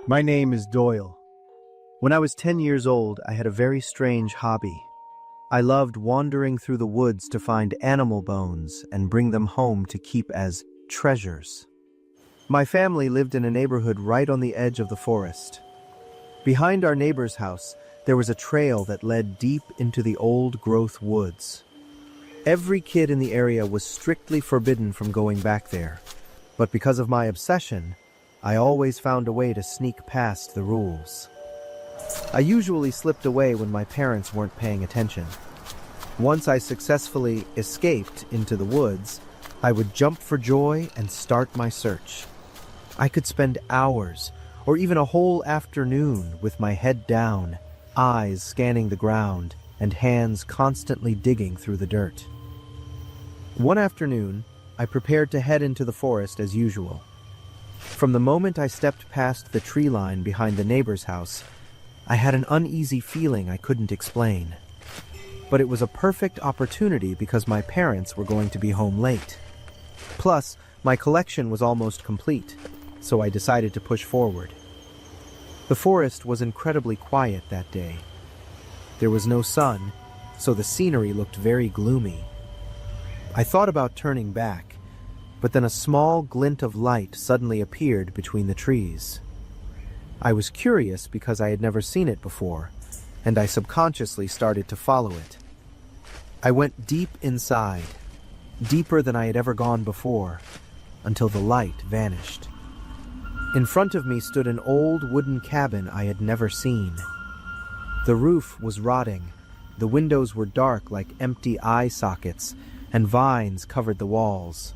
My name is Doyle. When I was 10 years old, I had a very strange hobby. I loved wandering through the woods to find animal bones and bring them home to keep as treasures. My family lived in a neighborhood right on the edge of the forest. Behind our neighbor's house, there was a trail that led deep into the old-growth woods. Every kid in the area was strictly forbidden from going back there, but because of my obsession, I always found a way to sneak past the rules. I usually slipped away when my parents weren't paying attention. Once I successfully escaped into the woods, I would jump for joy and start my search. I could spend hours, or even a whole afternoon, with my head down, eyes scanning the ground, and hands constantly digging through the dirt. One afternoon, I prepared to head into the forest as usual. From the moment I stepped past the tree line behind the neighbor's house, I had an uneasy feeling I couldn't explain. But it was a perfect opportunity because my parents were going to be home late. Plus, my collection was almost complete, so I decided to push forward. The forest was incredibly quiet that day. There was no sun, so the scenery looked very gloomy. I thought about turning back, but then a small glint of light suddenly appeared between the trees. I was curious because I had never seen it before, and I subconsciously started to follow it. I went deep inside, deeper than I had ever gone before, until the light vanished. In front of me stood an old wooden cabin I had never seen. The roof was rotting, the windows were dark like empty eye sockets, and vines covered the walls.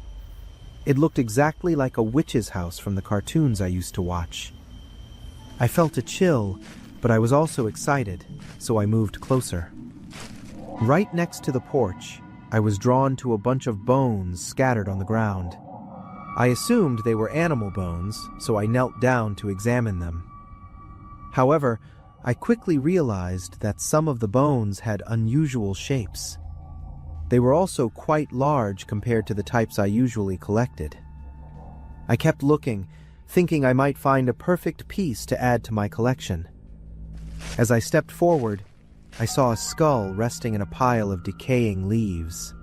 It looked exactly like a witch's house from the cartoons I used to watch. I felt a chill, but I was also excited, so I moved closer. Right next to the porch, I was drawn to a bunch of bones scattered on the ground. I assumed they were animal bones, so I knelt down to examine them. However, I quickly realized that some of the bones had unusual shapes. They were also quite large compared to the types I usually collected. I kept looking, thinking I might find a perfect piece to add to my collection. As I stepped forward, I saw a skull resting in a pile of decaying leaves.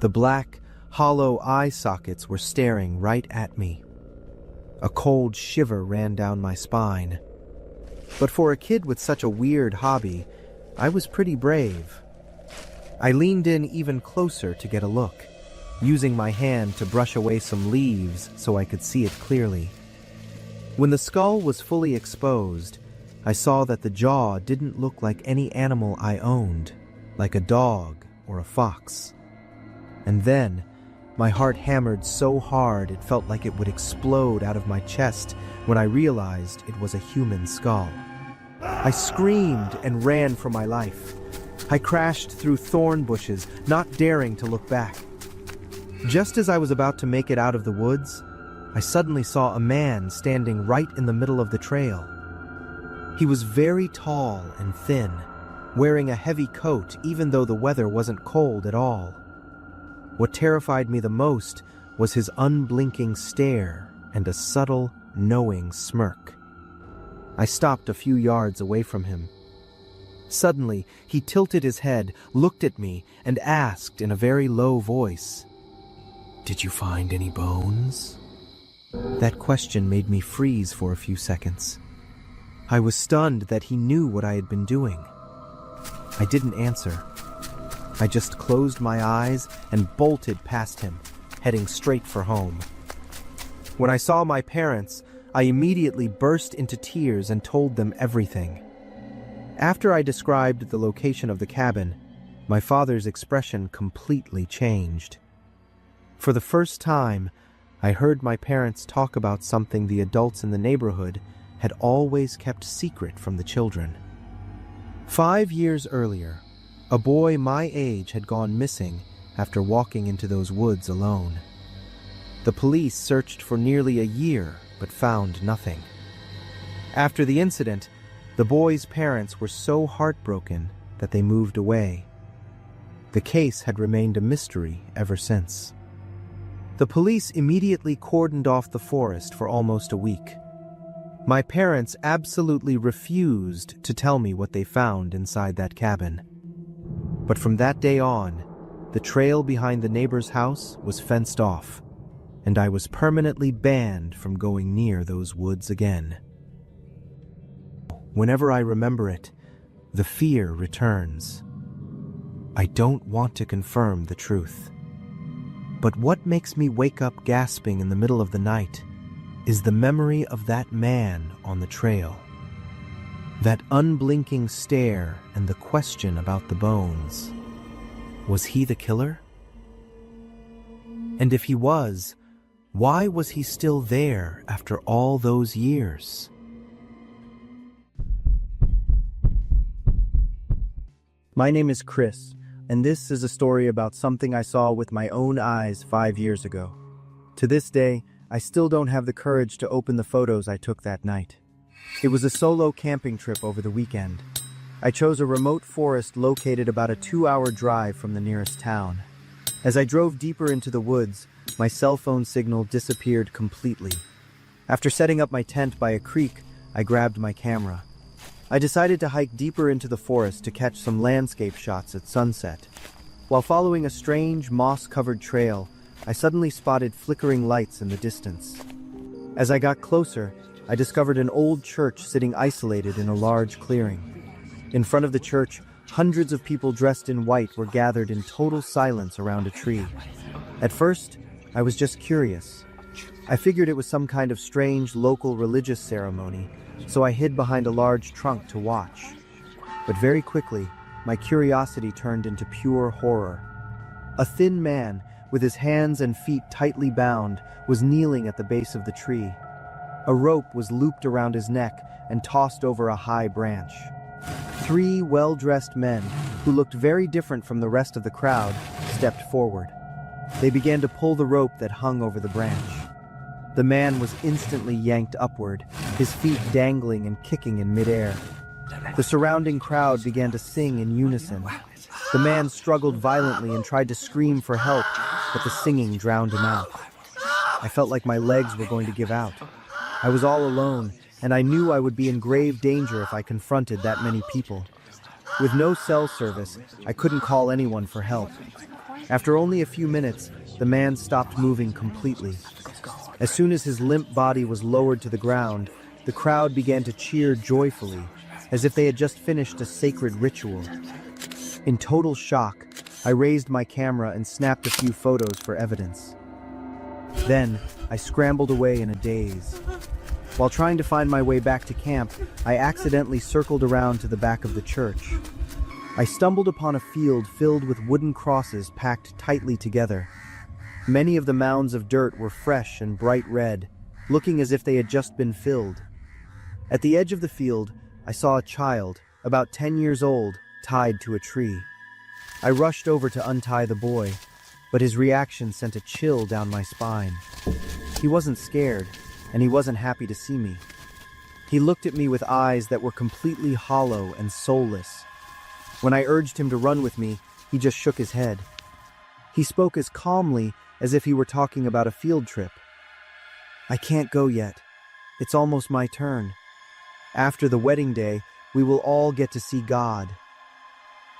The black, hollow eye sockets were staring right at me. A cold shiver ran down my spine. But for a kid with such a weird hobby, I was pretty brave. I leaned in even closer to get a look, using my hand to brush away some leaves so I could see it clearly. When the skull was fully exposed, I saw that the jaw didn't look like any animal I owned, like a dog or a fox. And then, my heart hammered so hard it felt like it would explode out of my chest when I realized it was a human skull. I screamed and ran for my life. I crashed through thorn bushes, not daring to look back. Just as I was about to make it out of the woods, I suddenly saw a man standing right in the middle of the trail. He was very tall and thin, wearing a heavy coat even though the weather wasn't cold at all. What terrified me the most was his unblinking stare and a subtle, knowing smirk. I stopped a few yards away from him. Suddenly, he tilted his head, looked at me, and asked in a very low voice, "Did you find any bones?" That question made me freeze for a few seconds. I was stunned that he knew what I had been doing. I didn't answer. I just closed my eyes and bolted past him, heading straight for home. When I saw my parents, I immediately burst into tears and told them everything. After I described the location of the cabin, my father's expression completely changed. For the first time, I heard my parents talk about something the adults in the neighborhood had always kept secret from the children. 5 years earlier, a boy my age had gone missing after walking into those woods alone. The police searched for nearly a year but found nothing. After the incident, the boy's parents were so heartbroken that they moved away. The case had remained a mystery ever since. The police immediately cordoned off the forest for almost a week. My parents absolutely refused to tell me what they found inside that cabin. But from that day on, the trail behind the neighbor's house was fenced off, and I was permanently banned from going near those woods again. Whenever I remember it, the fear returns. I don't want to confirm the truth. But what makes me wake up gasping in the middle of the night is the memory of that man on the trail. That unblinking stare and the question about the bones. Was he the killer? And if he was, why was he still there after all those years? My name is Chris, and this is a story about something I saw with my own eyes 5 years ago. To this day, I still don't have the courage to open the photos I took that night. It was a solo camping trip over the weekend. I chose a remote forest located about a 2-hour drive from the nearest town. As I drove deeper into the woods, my cell phone signal disappeared completely. After setting up my tent by a creek, I grabbed my camera. I decided to hike deeper into the forest to catch some landscape shots at sunset. While following a strange, moss-covered trail, I suddenly spotted flickering lights in the distance. As I got closer, I discovered an old church sitting isolated in a large clearing. In front of the church, hundreds of people dressed in white were gathered in total silence around a tree. At first, I was just curious. I figured it was some kind of strange local religious ceremony, so I hid behind a large trunk to watch. But very quickly, my curiosity turned into pure horror. A thin man, with his hands and feet tightly bound, was kneeling at the base of the tree. A rope was looped around his neck and tossed over a high branch. 3 well-dressed men, who looked very different from the rest of the crowd, stepped forward. They began to pull the rope that hung over the branch. The man was instantly yanked upward, his feet dangling and kicking in midair. The surrounding crowd began to sing in unison. The man struggled violently and tried to scream for help, but the singing drowned him out. I felt like my legs were going to give out. I was all alone, and I knew I would be in grave danger if I confronted that many people. With no cell service, I couldn't call anyone for help. After only a few minutes, the man stopped moving completely. As soon as his limp body was lowered to the ground, the crowd began to cheer joyfully, as if they had just finished a sacred ritual. In total shock, I raised my camera and snapped a few photos for evidence. Then, I scrambled away in a daze. While trying to find my way back to camp, I accidentally circled around to the back of the church. I stumbled upon a field filled with wooden crosses packed tightly together. Many of the mounds of dirt were fresh and bright red, looking as if they had just been filled. At the edge of the field, I saw a child, about 10 years old, tied to a tree. I rushed over to untie the boy, but his reaction sent a chill down my spine. He wasn't scared, and he wasn't happy to see me. He looked at me with eyes that were completely hollow and soulless. When I urged him to run with me, he just shook his head. He spoke as calmly as if he were talking about a field trip. "I can't go yet. It's almost my turn. After the wedding day, we will all get to see God."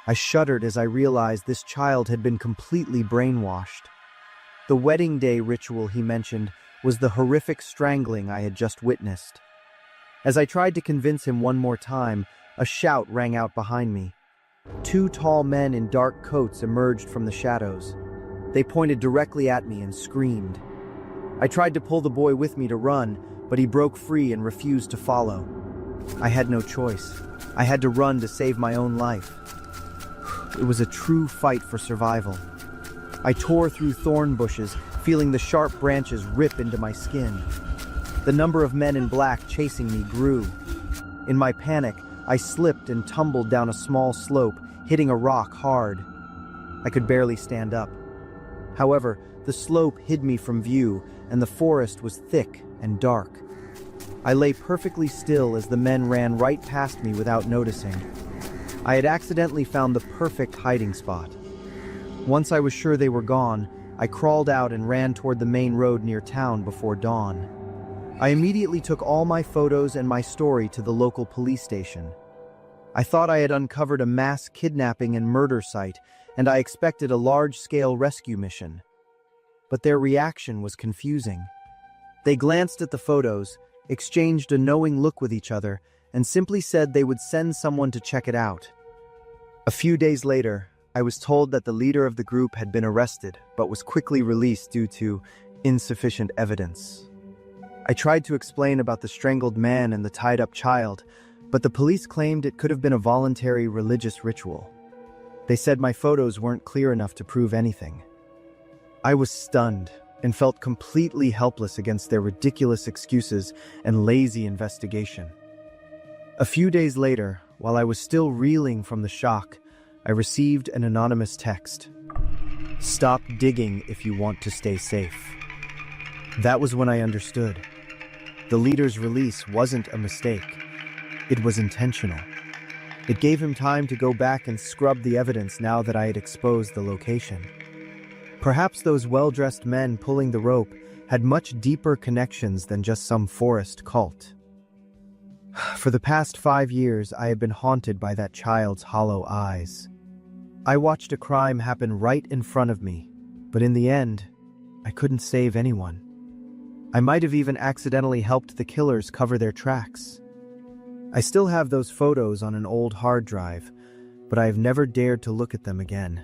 I shuddered as I realized this child had been completely brainwashed. The wedding day ritual he mentioned was the horrific strangling I had just witnessed. As I tried to convince him one more time, a shout rang out behind me. 2 tall men in dark coats emerged from the shadows. They pointed directly at me and screamed. I tried to pull the boy with me to run, but he broke free and refused to follow. I had no choice. I had to run to save my own life. It was a true fight for survival. I tore through thorn bushes, feeling the sharp branches rip into my skin. The number of men in black chasing me grew. In my panic, I slipped and tumbled down a small slope, hitting a rock hard. I could barely stand up. However, the slope hid me from view, and the forest was thick and dark. I lay perfectly still as the men ran right past me without noticing. I had accidentally found the perfect hiding spot. Once I was sure they were gone, I crawled out and ran toward the main road near town before dawn. I immediately took all my photos and my story to the local police station. I thought I had uncovered a mass kidnapping and murder site, and I expected a large-scale rescue mission. But their reaction was confusing. They glanced at the photos, exchanged a knowing look with each other, and simply said they would send someone to check it out. A few days later, I was told that the leader of the group had been arrested, but was quickly released due to insufficient evidence. I tried to explain about the strangled man and the tied-up child, but the police claimed it could have been a voluntary religious ritual. They said my photos weren't clear enough to prove anything. I was stunned and felt completely helpless against their ridiculous excuses and lazy investigation. A few days later, while I was still reeling from the shock, I received an anonymous text. "Stop digging if you want to stay safe." That was when I understood. The leader's release wasn't a mistake. It was intentional. It gave him time to go back and scrub the evidence now that I had exposed the location. Perhaps those well-dressed men pulling the rope had much deeper connections than just some forest cult. For the past 5 years, I have been haunted by that child's hollow eyes. I watched a crime happen right in front of me, but in the end, I couldn't save anyone. I might have even accidentally helped the killers cover their tracks. I still have those photos on an old hard drive, but I have never dared to look at them again.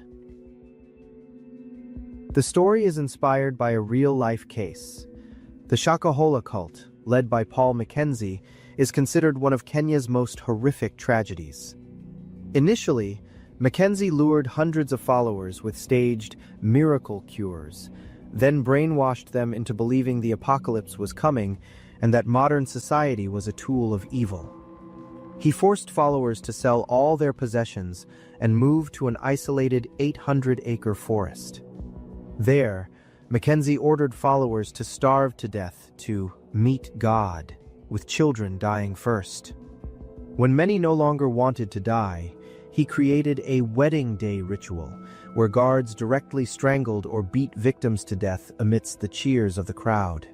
The story is inspired by a real-life case. The Shakahola cult, led by Paul Mackenzie, is considered one of Kenya's most horrific tragedies. Initially, Mackenzie lured hundreds of followers with staged miracle cures, then brainwashed them into believing the apocalypse was coming and that modern society was a tool of evil. He forced followers to sell all their possessions and move to an isolated 800-acre forest. There, Mackenzie ordered followers to starve to death to meet God, with children dying first. When many no longer wanted to die, he created a wedding day ritual where guards directly strangled or beat victims to death amidst the cheers of the crowd.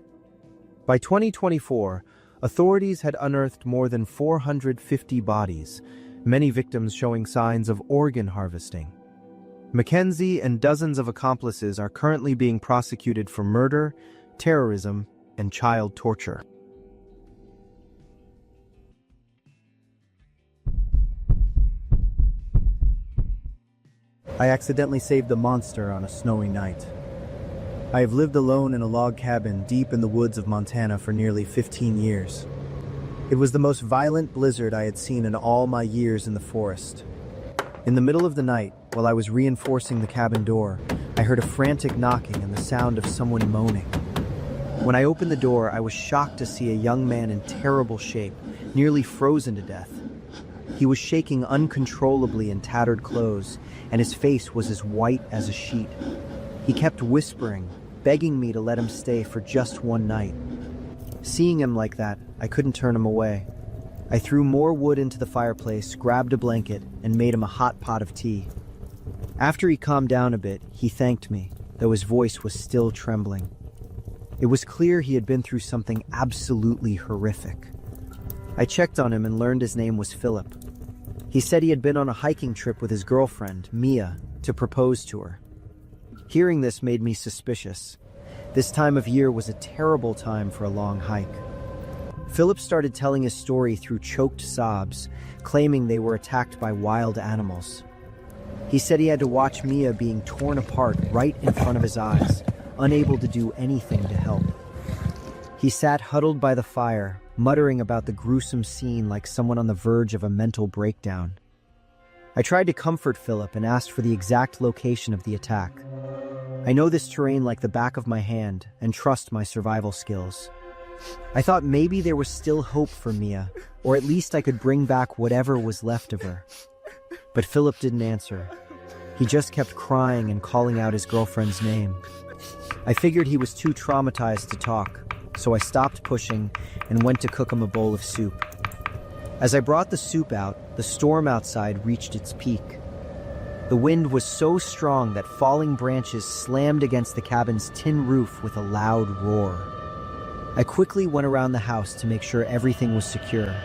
By 2024, authorities had unearthed more than 450 bodies, many victims showing signs of organ harvesting. Mackenzie and dozens of accomplices are currently being prosecuted for murder, terrorism, and child torture. I accidentally saved the monster on a snowy night. I have lived alone in a log cabin deep in the woods of Montana for nearly 15 years. It was the most violent blizzard I had seen in all my years in the forest. In the middle of the night, while I was reinforcing the cabin door, I heard a frantic knocking and the sound of someone moaning. When I opened the door, I was shocked to see a young man in terrible shape, nearly frozen to death. He was shaking uncontrollably in tattered clothes, and his face was as white as a sheet. He kept whispering, begging me to let him stay for just one night. Seeing him like that, I couldn't turn him away. I threw more wood into the fireplace, grabbed a blanket, and made him a hot pot of tea. After he calmed down a bit, he thanked me, though his voice was still trembling. It was clear he had been through something absolutely horrific. I checked on him and learned his name was Philip. He said he had been on a hiking trip with his girlfriend, Mia, to propose to her. Hearing this made me suspicious. This time of year was a terrible time for a long hike. Philip started telling his story through choked sobs, claiming they were attacked by wild animals. He said he had to watch Mia being torn apart right in front of his eyes, unable to do anything to help. He sat huddled by the fire, muttering about the gruesome scene like someone on the verge of a mental breakdown. I tried to comfort Philip and asked for the exact location of the attack. I know this terrain like the back of my hand and trust my survival skills. I thought maybe there was still hope for Mia, or at least I could bring back whatever was left of her. But Philip didn't answer. He just kept crying and calling out his girlfriend's name. I figured he was too traumatized to talk, so I stopped pushing and went to cook him a bowl of soup. As I brought the soup out, the storm outside reached its peak. The wind was so strong that falling branches slammed against the cabin's tin roof with a loud roar. I quickly went around the house to make sure everything was secure,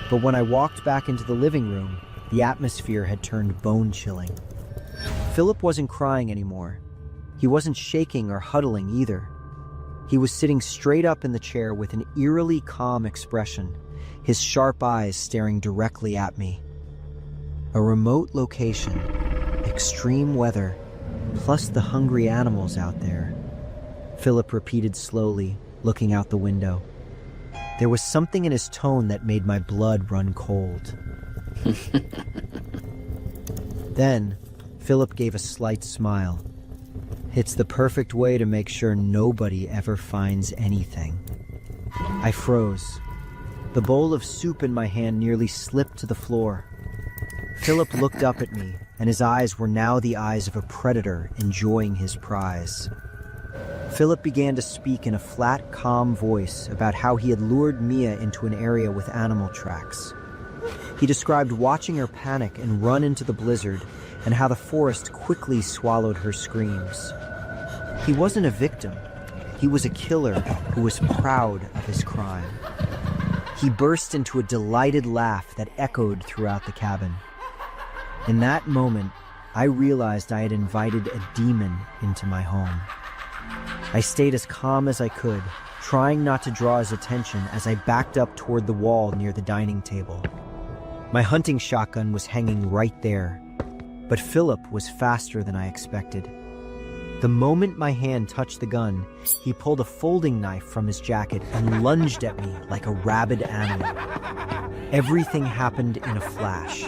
but when I walked back into the living room, the atmosphere had turned bone-chilling. Philip wasn't crying anymore. He wasn't shaking or huddling either. He was sitting straight up in the chair with an eerily calm expression, his sharp eyes staring directly at me. A remote location, extreme weather, plus the hungry animals out there, Philip repeated slowly, looking out the window. There was something in his tone that made my blood run cold. Then, Philip gave a slight smile. It's the perfect way to make sure nobody ever finds anything. I froze. The bowl of soup in my hand nearly slipped to the floor. Philip looked up at me, and his eyes were now the eyes of a predator enjoying his prize. Philip began to speak in a flat, calm voice about how he had lured Mia into an area with animal tracks. He described watching her panic and run into the blizzard, and how the forest quickly swallowed her screams. He wasn't a victim. He was a killer who was proud of his crime. He burst into a delighted laugh that echoed throughout the cabin. In that moment, I realized I had invited a demon into my home. I stayed as calm as I could, trying not to draw his attention as I backed up toward the wall near the dining table. My hunting shotgun was hanging right there, but Philip was faster than I expected. The moment my hand touched the gun, he pulled a folding knife from his jacket and lunged at me like a rabid animal. Everything happened in a flash.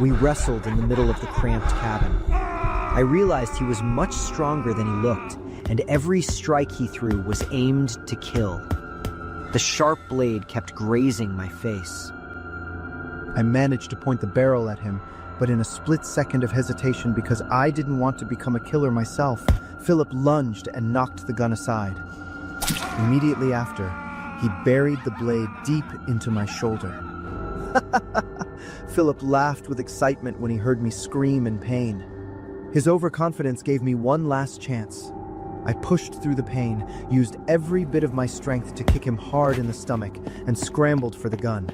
We wrestled in the middle of the cramped cabin. I realized he was much stronger than he looked, and every strike he threw was aimed to kill. The sharp blade kept grazing my face. I managed to point the barrel at him, but in a split second of hesitation because I didn't want to become a killer myself, Philip lunged and knocked the gun aside. Immediately after, he buried the blade deep into my shoulder. Philip laughed with excitement when he heard me scream in pain. His overconfidence gave me one last chance. I pushed through the pain, used every bit of my strength to kick him hard in the stomach, and scrambled for the gun.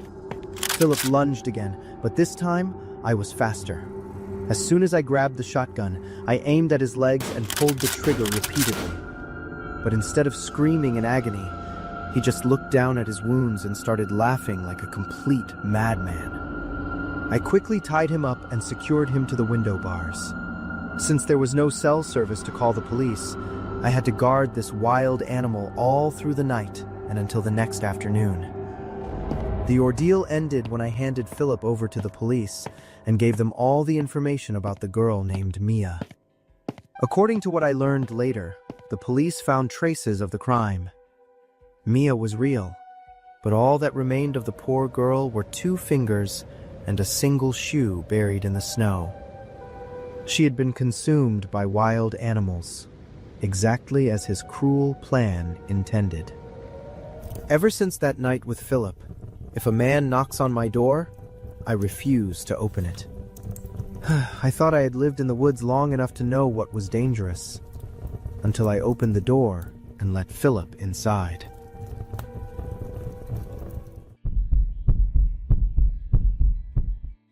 Philip lunged again, but this time, I was faster. As soon as I grabbed the shotgun, I aimed at his legs and pulled the trigger repeatedly. But instead of screaming in agony, he just looked down at his wounds and started laughing like a complete madman. I quickly tied him up and secured him to the window bars. Since there was no cell service to call the police, I had to guard this wild animal all through the night and until the next afternoon. The ordeal ended when I handed Philip over to the police and gave them all the information about the girl named Mia. According to what I learned later, the police found traces of the crime. Mia was real, but all that remained of the poor girl were 2 fingers and a single shoe buried in the snow. She had been consumed by wild animals, exactly as his cruel plan intended. Ever since that night with Philip, if a man knocks on my door, I refuse to open it. I thought I had lived in the woods long enough to know what was dangerous, until I opened the door and let Philip inside.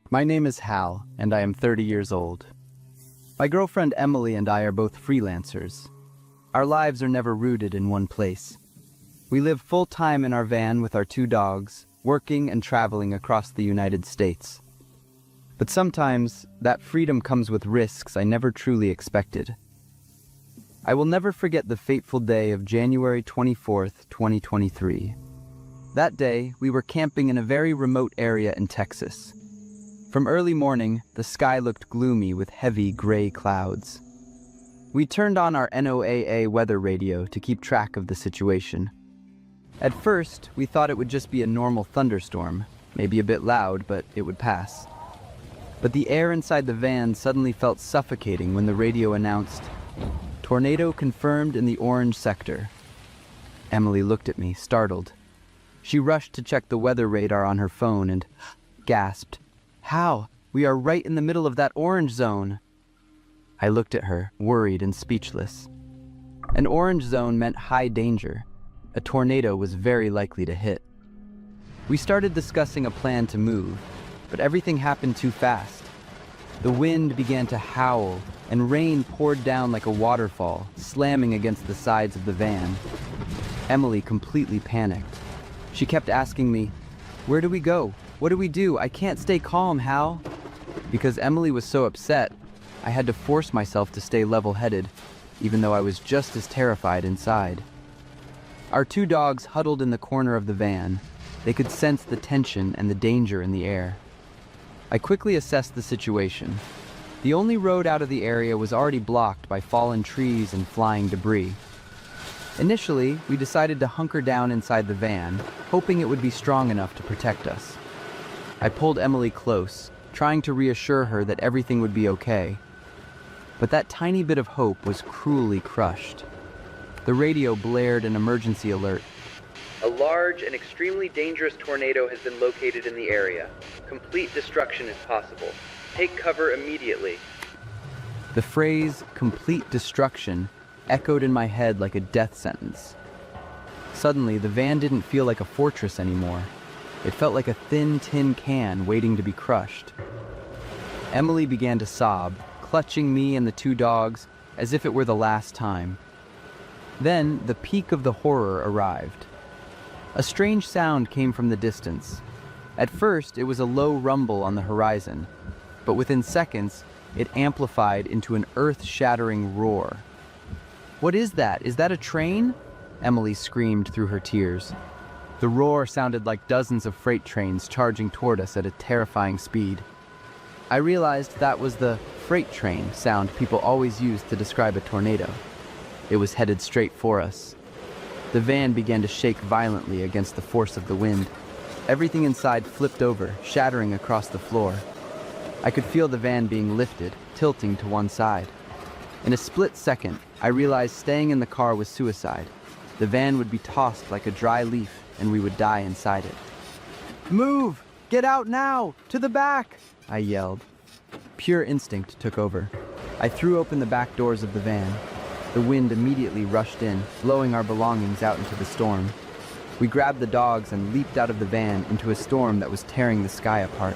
My name is Hal, and I am 30 years old. My girlfriend Emily and I are both freelancers. Our lives are never rooted in one place. We live full-time in our van with our 2 dogs, working and traveling across the United States. But sometimes, that freedom comes with risks I never truly expected. I will never forget the fateful day of January 24th, 2023. That day, we were camping in a very remote area in Texas. From early morning, the sky looked gloomy with heavy gray clouds. We turned on our NOAA weather radio to keep track of the situation. At first, we thought it would just be a normal thunderstorm, maybe a bit loud, but it would pass. But the air inside the van suddenly felt suffocating when the radio announced, "Tornado confirmed in the orange sector." Emily looked at me, startled. She rushed to check the weather radar on her phone and gasped, "How? We are right in the middle of that orange zone." I looked at her, worried and speechless. An orange zone meant high danger. a tornado was very likely to hit. We started discussing a plan to move, but everything happened too fast. The wind began to howl, and rain poured down like a waterfall, slamming against the sides of the van. Emily completely panicked. She kept asking me, "Where do we go? What do we do? I can't stay calm, Hal." Because Emily was so upset, I had to force myself to stay level-headed, even though I was just as terrified inside. Our two dogs huddled in the corner of the van. They could sense the tension and the danger in the air. I quickly assessed the situation. The only road out of the area was already blocked by fallen trees and flying debris. Initially, we decided to hunker down inside the van, hoping it would be strong enough to protect us. I pulled Emily close, trying to reassure her that everything would be okay. But that tiny bit of hope was cruelly crushed. The radio blared an emergency alert. "A large and extremely dangerous tornado has been located in the area. Complete destruction is possible. Take cover immediately." The phrase, "complete destruction," echoed in my head like a death sentence. Suddenly, the van didn't feel like a fortress anymore. It felt like a thin tin can waiting to be crushed. Emily began to sob, clutching me and the two dogs as if it were the last time. Then, the peak of the horror arrived. A strange sound came from the distance. At first, it was a low rumble on the horizon, but within seconds, it amplified into an earth-shattering roar. "What is that? Is that a train?" Emily screamed through her tears. The roar sounded like dozens of freight trains charging toward us at a terrifying speed. I realized that was the freight train sound people always use to describe a tornado. It was headed straight for us. The van began to shake violently against the force of the wind. Everything inside flipped over, shattering across the floor. I could feel the van being lifted, tilting to one side. In a split second, I realized staying in the car was suicide. The van would be tossed like a dry leaf, and we would die inside it. "Move! Get out now! To the back!" I yelled. Pure instinct took over. I threw open the back doors of the van. The wind immediately rushed in, blowing our belongings out into the storm. We grabbed the dogs and leaped out of the van into a storm that was tearing the sky apart.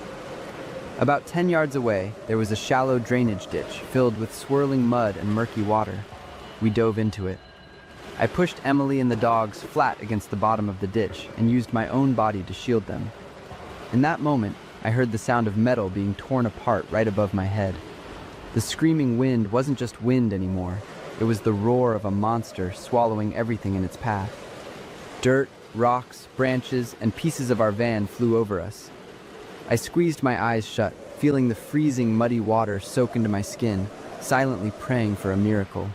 About 10 yards away, there was a shallow drainage ditch filled with swirling mud and murky water. We dove into it. I pushed Emily and the dogs flat against the bottom of the ditch and used my own body to shield them. In that moment, I heard the sound of metal being torn apart right above my head. The screaming wind wasn't just wind anymore. It was the roar of a monster swallowing everything in its path. Dirt, rocks, branches, and pieces of our van flew over us. I squeezed my eyes shut, feeling the freezing, muddy water soak into my skin, silently praying for a miracle.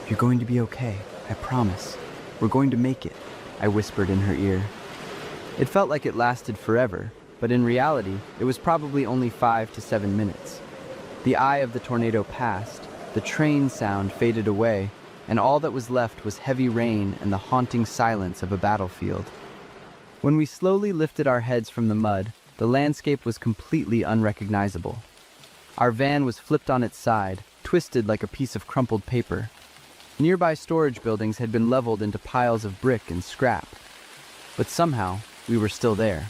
"You're going to be okay, I promise. We're going to make it," I whispered in her ear. It felt like it lasted forever, but in reality, it was probably only 5 to 7 minutes. The eye of the tornado passed, the train sound faded away, and all that was left was heavy rain and the haunting silence of a battlefield. When we slowly lifted our heads from the mud, the landscape was completely unrecognizable. Our van was flipped on its side, twisted like a piece of crumpled paper. Nearby storage buildings had been leveled into piles of brick and scrap. But somehow, we were still there.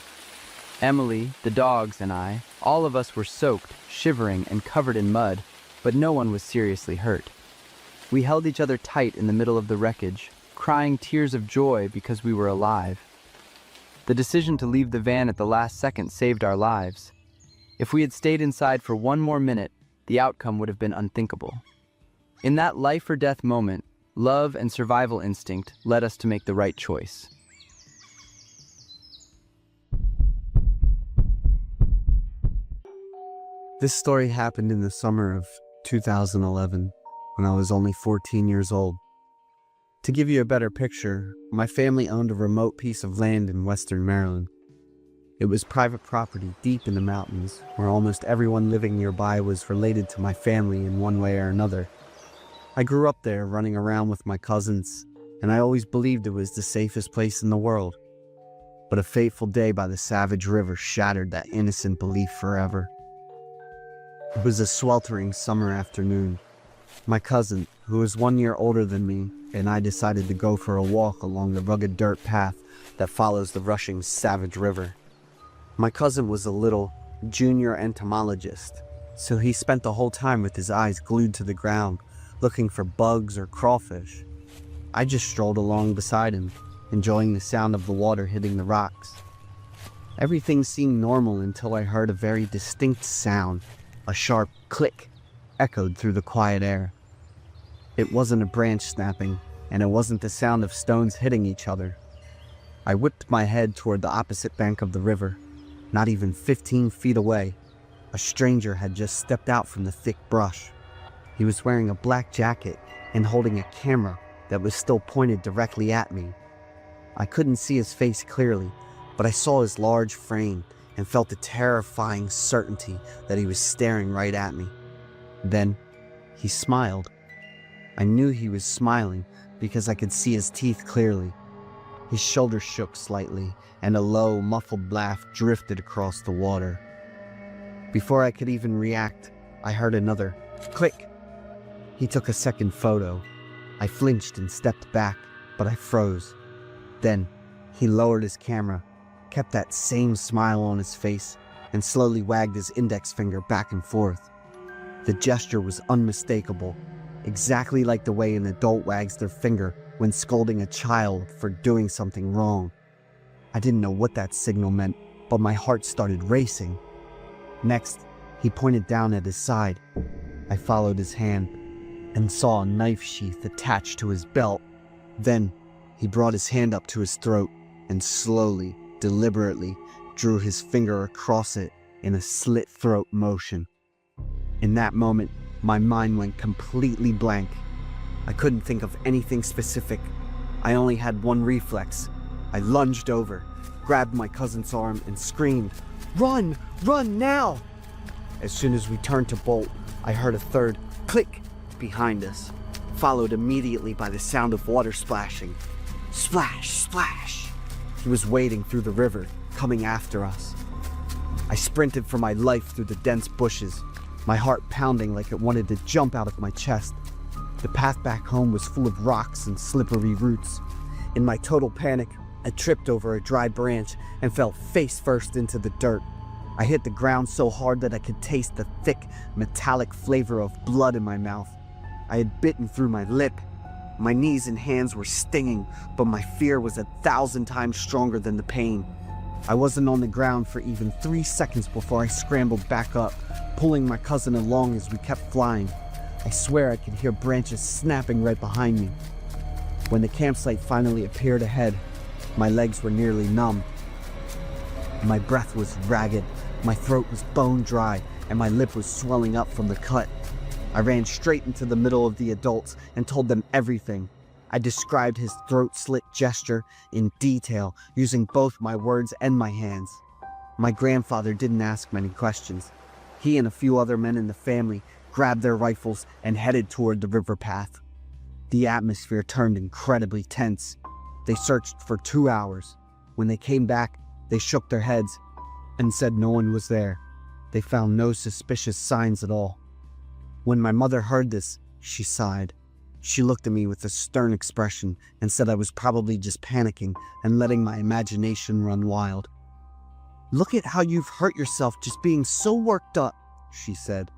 Emily, the dogs, and I, all of us were soaked, shivering, and covered in mud, but no one was seriously hurt. We held each other tight in the middle of the wreckage, crying tears of joy because we were alive. The decision to leave the van at the last second saved our lives. If we had stayed inside for one more minute, the outcome would have been unthinkable. In that life-or-death moment, love and survival instinct led us to make the right choice. This story happened in the summer of 2011, when I was only 14 years old. To give you a better picture, my family owned a remote piece of land in western Maryland. It was private property deep in the mountains, where almost everyone living nearby was related to my family in one way or another. I grew up there running around with my cousins, and I always believed it was the safest place in the world. But a fateful day by the Savage River shattered that innocent belief forever. It was a sweltering summer afternoon. My cousin, who was 1 year older than me, and I decided to go for a walk along the rugged dirt path that follows the rushing Savage River. My cousin was a little junior entomologist, so he spent the whole time with his eyes glued to the ground, looking for bugs or crawfish. I just strolled along beside him, enjoying the sound of the water hitting the rocks. Everything seemed normal until I heard a very distinct sound. A sharp click echoed through the quiet air. It wasn't a branch snapping, and it wasn't the sound of stones hitting each other. I whipped my head toward the opposite bank of the river. Not even 15 feet away, a stranger had just stepped out from the thick brush. He was wearing a black jacket and holding a camera that was still pointed directly at me. I couldn't see his face clearly, but I saw his large frame and felt the terrifying certainty that he was staring right at me. Then, he smiled. I knew he was smiling because I could see his teeth clearly. His shoulders shook slightly, and a low, muffled laugh drifted across the water. Before I could even react, I heard another click. He took a second photo. I flinched and stepped back, but I froze. Then, he lowered his camera, kept that same smile on his face, and slowly wagged his index finger back and forth. The gesture was unmistakable, exactly like the way an adult wags their finger when scolding a child for doing something wrong. I didn't know what that signal meant, but my heart started racing. Next, he pointed down at his side. I followed his hand and saw a knife sheath attached to his belt. Then, he brought his hand up to his throat and slowly, deliberately, drew his finger across it in a slit throat motion. In that moment, my mind went completely blank. I couldn't think of anything specific. I only had one reflex. I lunged over, grabbed my cousin's arm, and screamed, "Run! Run now!" As soon as we turned to bolt, I heard a third click behind us, followed immediately by the sound of water splashing. Splash! Splash! He was wading through the river, coming after us. I sprinted for my life through the dense bushes, my heart pounding like it wanted to jump out of my chest. The path back home was full of rocks and slippery roots. In my total panic, I tripped over a dry branch and fell face first into the dirt. I hit the ground so hard that I could taste the thick, metallic flavor of blood in my mouth. I had bitten through my lip. My knees and hands were stinging, but my fear was 1,000 times stronger than the pain. I wasn't on the ground for even 3 seconds before I scrambled back up, pulling my cousin along as we kept flying. I swear I could hear branches snapping right behind me. When the campsite finally appeared ahead, my legs were nearly numb. My breath was ragged, my throat was bone dry, and my lip was swelling up from the cut. I ran straight into the middle of the adults and told them everything. I described his throat-slit gesture in detail, using both my words and my hands. My grandfather didn't ask many questions. He and a few other men in the family grabbed their rifles and headed toward the river path. The atmosphere turned incredibly tense. They searched for 2 hours. When they came back, they shook their heads and said no one was there. They found no suspicious signs at all. When my mother heard this, she sighed. She looked at me with a stern expression and said I was probably just panicking and letting my imagination run wild. "Look at how you've hurt yourself just being so worked up," she said.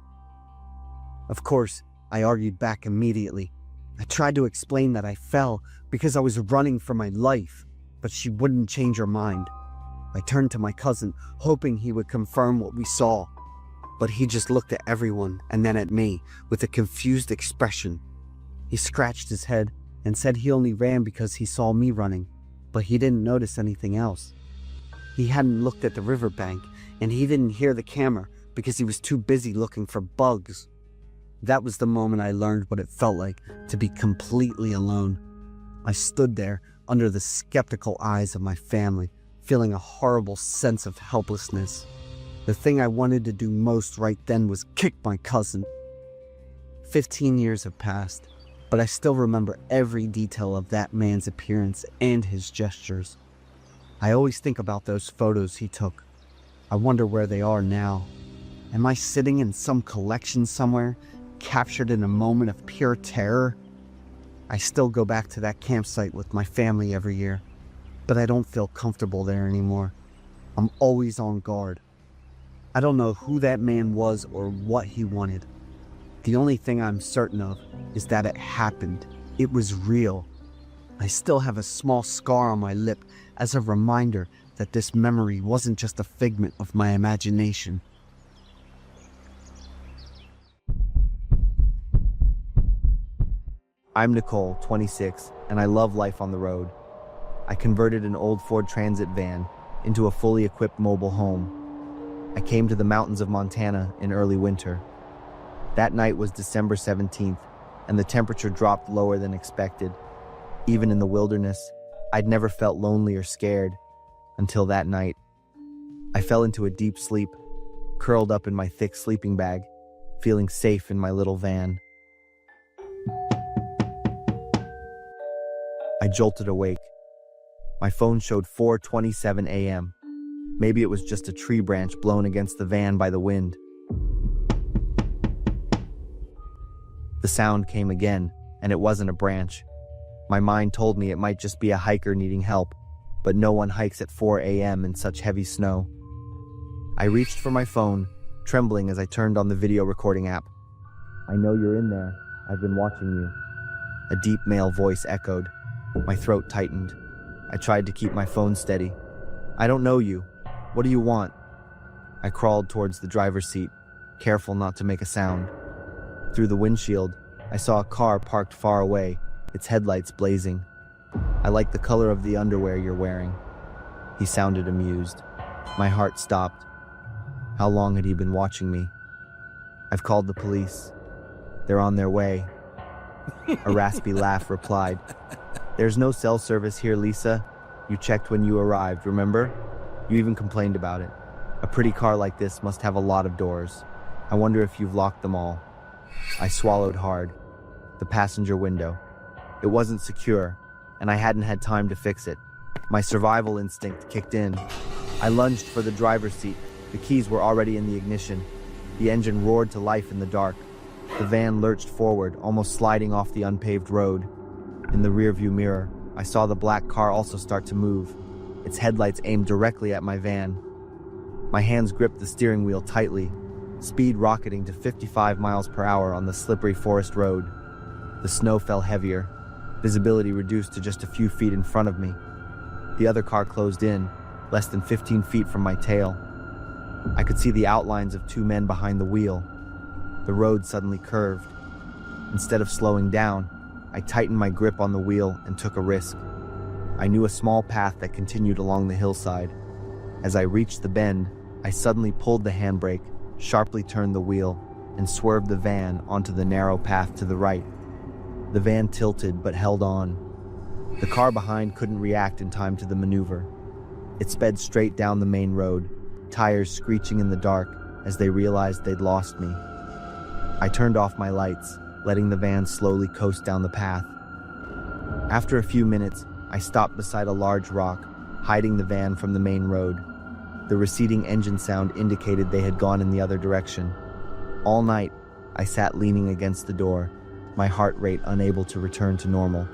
Of course, I argued back immediately. I tried to explain that I fell because I was running for my life, but she wouldn't change her mind. I turned to my cousin, hoping he would confirm what we saw, but he just looked at everyone and then at me with a confused expression. He scratched his head and said he only ran because he saw me running, but he didn't notice anything else. He hadn't looked at the riverbank, and he didn't hear the camera because he was too busy looking for bugs. That was the moment I learned what it felt like to be completely alone. I stood there under the skeptical eyes of my family, feeling a horrible sense of helplessness. The thing I wanted to do most right then was kick my cousin. 15 years have passed, but I still remember every detail of that man's appearance and his gestures. I always think about those photos he took. I wonder where they are now. Am I sitting in some collection somewhere, captured in a moment of pure terror? I still go back to that campsite with my family every year, but I don't feel comfortable there anymore. I'm always on guard. I don't know who that man was or what he wanted. The only thing I'm certain of is that it happened. It was real. I still have a small scar on my lip as a reminder that this memory wasn't just a figment of my imagination. I'm Nicole, 26, and I love life on the road. I converted an old Ford Transit van into a fully equipped mobile home. I came to the mountains of Montana in early winter. That night was December 17th, and the temperature dropped lower than expected. Even in the wilderness, I'd never felt lonely or scared until that night. I fell into a deep sleep, curled up in my thick sleeping bag, feeling safe in my little van. I jolted awake. My phone showed 4:27 a.m. Maybe it was just a tree branch blown against the van by the wind. The sound came again, and it wasn't a branch. My mind told me it might just be a hiker needing help, but no one hikes at 4 a.m. in such heavy snow. I reached for my phone, trembling as I turned on the video recording app. "I know you're in there. I've been watching you." A deep male voice echoed. My throat tightened. I tried to keep my phone steady. "I don't know you. What do you want?" I crawled towards the driver's seat, careful not to make a sound. Through the windshield, I saw a car parked far away, its headlights blazing. "I like the color of the underwear you're wearing." He sounded amused. My heart stopped. How long had he been watching me? "I've called the police. They're on their way." A raspy laugh replied. "There's no cell service here, Lisa. You checked when you arrived, remember? You even complained about it. A pretty car like this must have a lot of doors. I wonder if you've locked them all." I swallowed hard. The passenger window. It wasn't secure, and I hadn't had time to fix it. My survival instinct kicked in. I lunged for the driver's seat. The keys were already in the ignition. The engine roared to life in the dark. The van lurched forward, almost sliding off the unpaved road. In the rearview mirror, I saw the black car also start to move, its headlights aimed directly at my van. My hands gripped the steering wheel tightly, speed rocketing to 55 miles per hour on the slippery forest road. The snow fell heavier, visibility reduced to just a few feet in front of me. The other car closed in, less than 15 feet from my tail. I could see the outlines of two men behind the wheel. The road suddenly curved. Instead of slowing down, I tightened my grip on the wheel and took a risk. I knew a small path that continued along the hillside. As I reached the bend, I suddenly pulled the handbrake, sharply turned the wheel, and swerved the van onto the narrow path to the right. The van tilted but held on. The car behind couldn't react in time to the maneuver. It sped straight down the main road, tires screeching in the dark as they realized they'd lost me. I turned off my lights, letting the van slowly coast down the path. After a few minutes, I stopped beside a large rock, hiding the van from the main road. The receding engine sound indicated they had gone in the other direction. All night, I sat leaning against the door, my heart rate unable to return to normal.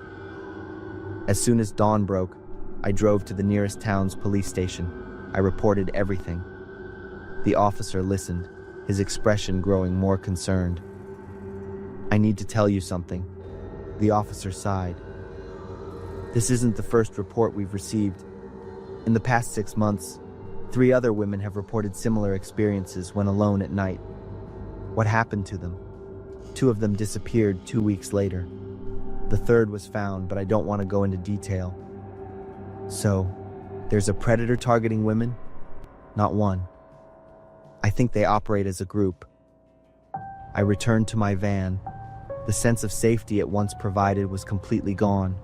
As soon as dawn broke, I drove to the nearest town's police station. I reported everything. The officer listened, his expression growing more concerned. "I need to tell you something." The officer sighed. "This isn't the first report we've received. In the past 6 months, 3 other women have reported similar experiences when alone at night. What happened to them? 2 of them disappeared 2 weeks later. The third was found, but I don't want to go into detail. So, there's a predator targeting women? Not one. I think they operate as a group." I returned to my van. The sense of safety it once provided was completely gone.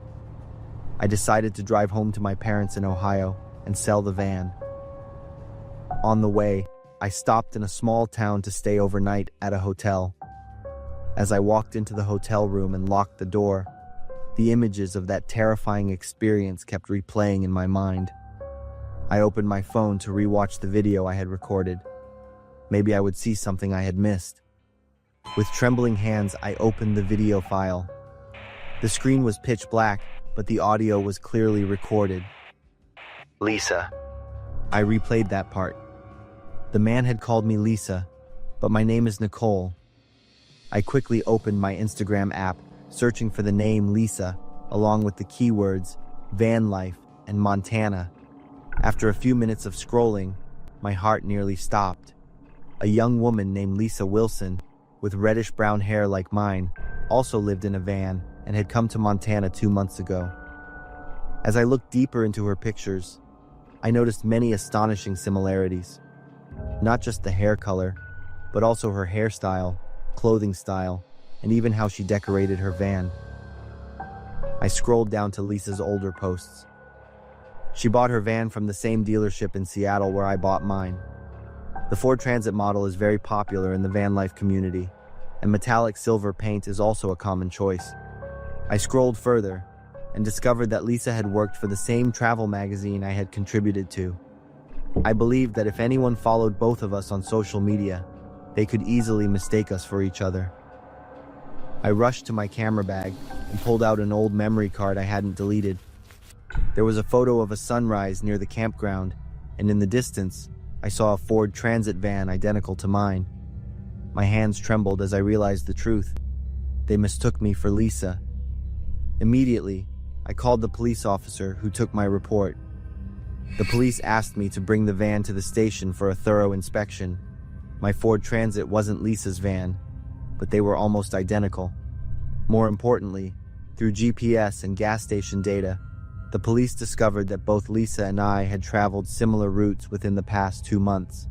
I decided to drive home to my parents in Ohio and sell the van. On the way, I stopped in a small town to stay overnight at a hotel. As I walked into the hotel room and locked the door, the images of that terrifying experience kept replaying in my mind. I opened my phone to rewatch the video I had recorded. Maybe I would see something I had missed. With trembling hands, I opened the video file. The screen was pitch black, but the audio was clearly recorded. Lisa. I replayed that part. The man had called me Lisa, but my name is Nicole. I quickly opened my Instagram app, searching for the name Lisa, along with the keywords van life and Montana. After a few minutes of scrolling, my heart nearly stopped. A young woman named Lisa Wilson, with reddish-brown hair like mine, also lived in a van and had come to Montana 2 months ago. As I looked deeper into her pictures, I noticed many astonishing similarities. Not just the hair color, but also her hairstyle, clothing style, and even how she decorated her van. I scrolled down to Lisa's older posts. She bought her van from the same dealership in Seattle where I bought mine. The Ford Transit model is very popular in the van life community, and metallic silver paint is also a common choice. I scrolled further and discovered that Lisa had worked for the same travel magazine I had contributed to. I believed that if anyone followed both of us on social media, they could easily mistake us for each other. I rushed to my camera bag and pulled out an old memory card I hadn't deleted. There was a photo of a sunrise near the campground, and in the distance, I saw a Ford Transit van identical to mine. My hands trembled as I realized the truth. They mistook me for Lisa. Immediately, I called the police officer who took my report. The police asked me to bring the van to the station for a thorough inspection. My Ford Transit wasn't Lisa's van, but they were almost identical. More importantly, through GPS and gas station data, the police discovered that both Lisa and I had traveled similar routes within the past 2 months.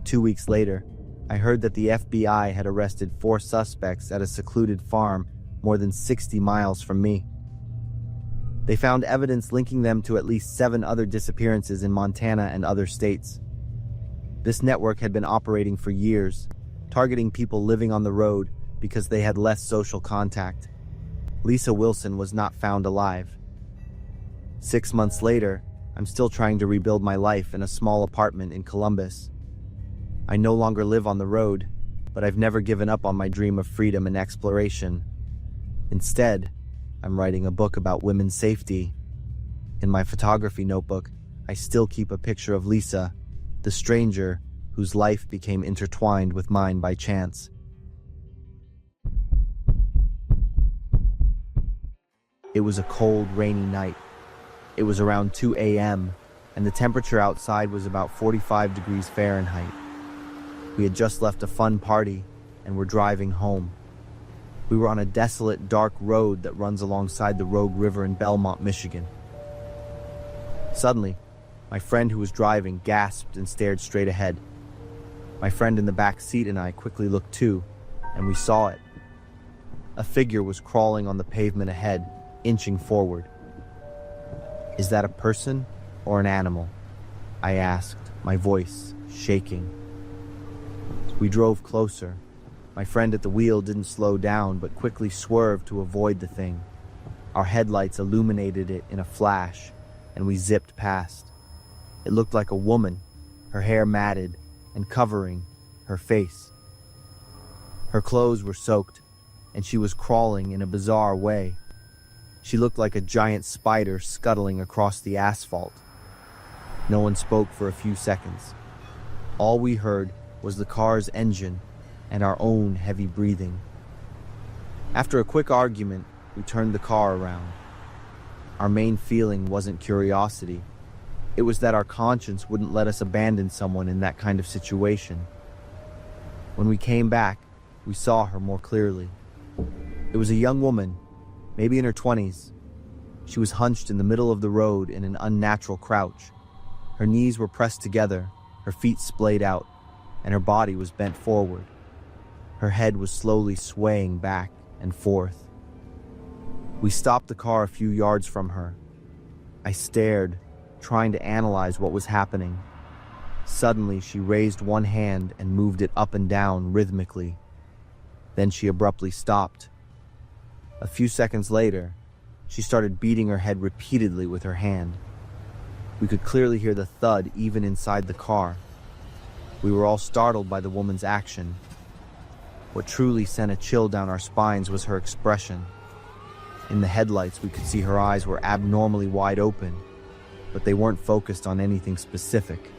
2 weeks later, I heard that the FBI had arrested 4 suspects at a secluded farm more than 60 miles from me. They found evidence linking them to at least 7 other disappearances in Montana and other states. This network had been operating for years, targeting people living on the road because they had less social contact. Lisa Wilson was not found alive. 6 months later, I'm still trying to rebuild my life in a small apartment in Columbus. I no longer live on the road, but I've never given up on my dream of freedom and exploration. Instead, I'm writing a book about women's safety. In my photography notebook, I still keep a picture of Lisa, the stranger whose life became intertwined with mine by chance. It was a cold, rainy night. It was around 2 a.m., and the temperature outside was about 45 degrees Fahrenheit. We had just left a fun party and were driving home. We were on a desolate, dark road that runs alongside the Rogue River in Belmont, Michigan. Suddenly, my friend who was driving gasped and stared straight ahead. My friend in the back seat and I quickly looked too, and we saw it. A figure was crawling on the pavement ahead, inching forward. "Is that a person or an animal?" I asked, my voice shaking. We drove closer. My friend at the wheel didn't slow down, but quickly swerved to avoid the thing. Our headlights illuminated it in a flash, and we zipped past. It looked like a woman, her hair matted and covering her face. Her clothes were soaked, and she was crawling in a bizarre way. She looked like a giant spider scuttling across the asphalt. No one spoke for a few seconds. All we heard was the car's engine and our own heavy breathing. After a quick argument, we turned the car around. Our main feeling wasn't curiosity. It was that our conscience wouldn't let us abandon someone in that kind of situation. When we came back, we saw her more clearly. It was a young woman, maybe in her 20s. She was hunched in the middle of the road in an unnatural crouch. Her knees were pressed together, her feet splayed out, and her body was bent forward. Her head was slowly swaying back and forth. We stopped the car a few yards from her. I stared, trying to analyze what was happening. Suddenly, she raised one hand and moved it up and down rhythmically. Then she abruptly stopped. A few seconds later, she started beating her head repeatedly with her hand. We could clearly hear the thud even inside the car. We were all startled by the woman's action. What truly sent a chill down our spines was her expression. In the headlights, we could see her eyes were abnormally wide open, but they weren't focused on anything specific.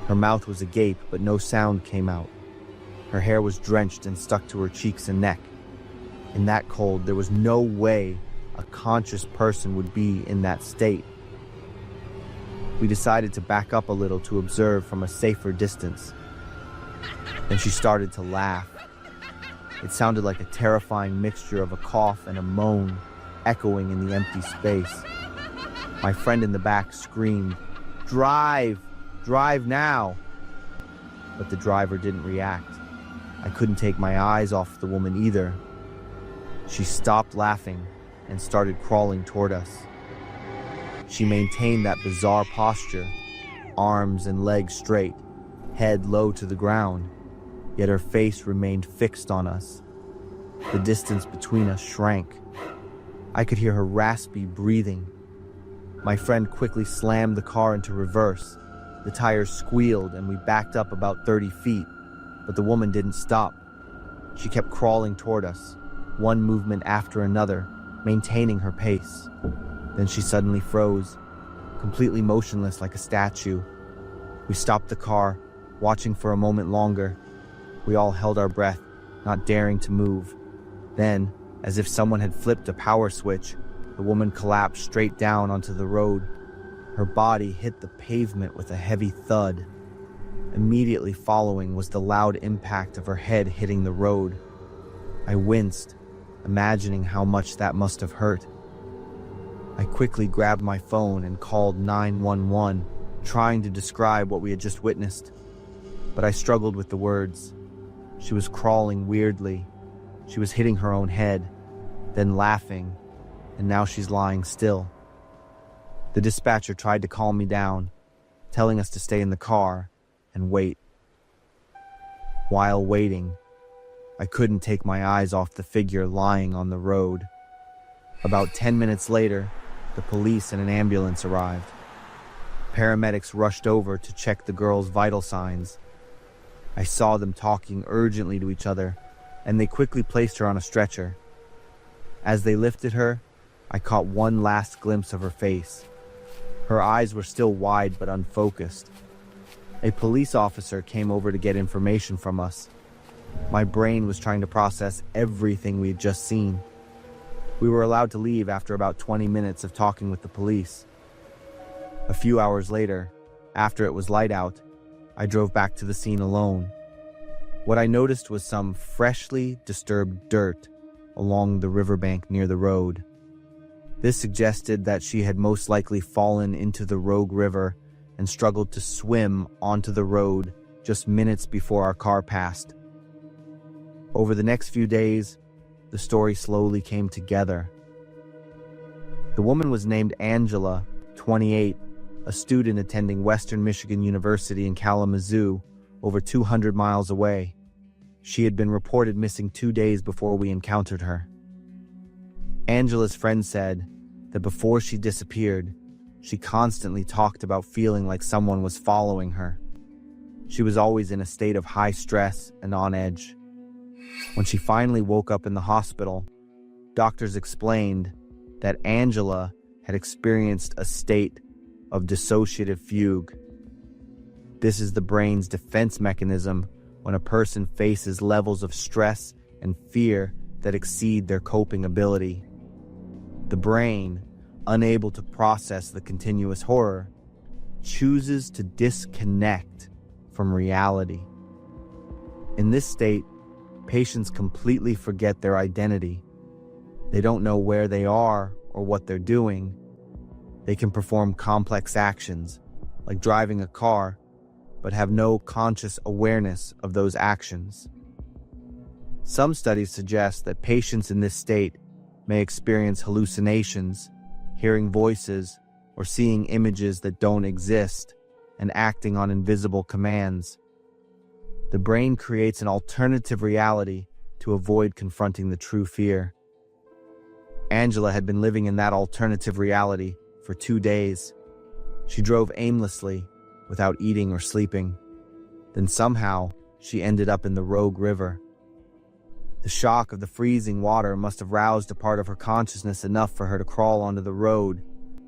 Her mouth was agape, but no sound came out. Her hair was drenched and stuck to her cheeks and neck. In that cold, there was no way a conscious person would be in that state. We decided to back up a little to observe from a safer distance. Then she started to laugh. It sounded like a terrifying mixture of a cough and a moan, echoing in the empty space. My friend in the back screamed, "Drive! Drive now!" But the driver didn't react. I couldn't take my eyes off the woman either. She stopped laughing and started crawling toward us. She maintained that bizarre posture, arms and legs straight, head low to the ground, yet her face remained fixed on us. The distance between us shrank. I could hear her raspy breathing. My friend quickly slammed the car into reverse. The tires squealed and we backed up about 30 feet, but the woman didn't stop. She kept crawling toward us, one movement after another, maintaining her pace. Then she suddenly froze, completely motionless like a statue. We stopped the car, watching for a moment longer. We all held our breath, not daring to move. Then, as if someone had flipped a power switch, the woman collapsed straight down onto the road. Her body hit the pavement with a heavy thud. Immediately following was the loud impact of her head hitting the road. I winced, imagining how much that must have hurt. I quickly grabbed my phone and called 911, trying to describe what we had just witnessed. But I struggled with the words. She was crawling weirdly. She was hitting her own head, then laughing, and now she's lying still. The dispatcher tried to calm me down, telling us to stay in the car and wait. While waiting, I couldn't take my eyes off the figure lying on the road. About 10 minutes later, the police and an ambulance arrived. Paramedics rushed over to check the girl's vital signs. I saw them talking urgently to each other, and they quickly placed her on a stretcher. As they lifted her, I caught one last glimpse of her face. Her eyes were still wide but unfocused. A police officer came over to get information from us. My brain was trying to process everything we had just seen. We were allowed to leave after about 20 minutes of talking with the police. A few hours later, after it was light out, I drove back to the scene alone. What I noticed was some freshly disturbed dirt along the riverbank near the road. This suggested that she had most likely fallen into the Rogue River and struggled to swim onto the road just minutes before our car passed. Over the next few days, the story slowly came together. The woman was named Angela, 28, a student attending Western Michigan University in Kalamazoo, over 200 miles away. She had been reported missing 2 days before we encountered her. Angela's friend said that before she disappeared, she constantly talked about feeling like someone was following her. She was always in a state of high stress and on edge. When she finally woke up in the hospital, doctors explained that Angela had experienced a state of dissociative fugue. This is the brain's defense mechanism when a person faces levels of stress and fear that exceed their coping ability. The brain, unable to process the continuous horror, chooses to disconnect from reality. In this state, patients completely forget their identity. They don't know where they are or what they're doing. They can perform complex actions, like driving a car, but have no conscious awareness of those actions. Some studies suggest that patients in this state may experience hallucinations, hearing voices, or seeing images that don't exist, and acting on invisible commands. The brain creates an alternative reality to avoid confronting the true fear. Angela had been living in that alternative reality for 2 days. She drove aimlessly, without eating or sleeping. Then somehow, she ended up in the Rogue River. The shock of the freezing water must have roused a part of her consciousness enough for her to crawl onto the road,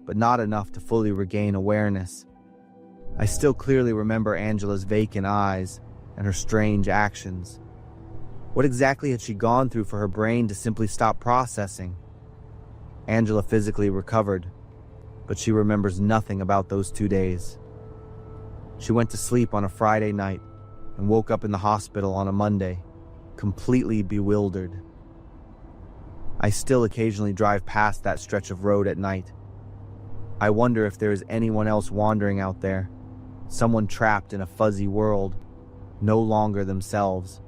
but not enough to fully regain awareness. I still clearly remember Angela's vacant eyes and her strange actions. What exactly had she gone through for her brain to simply stop processing? Angela physically recovered, but she remembers nothing about those 2 days. She went to sleep on a Friday night and woke up in the hospital on a Monday, completely bewildered. I still occasionally drive past that stretch of road at night. I wonder if there is anyone else wandering out there, someone trapped in a fuzzy world, no longer themselves.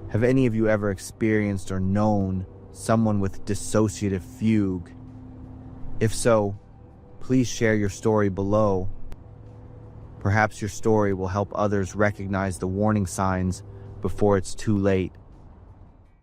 Have any of you ever experienced or known someone with dissociative fugue? If so, please share your story below. Perhaps your story will help others recognize the warning signs before it's too late.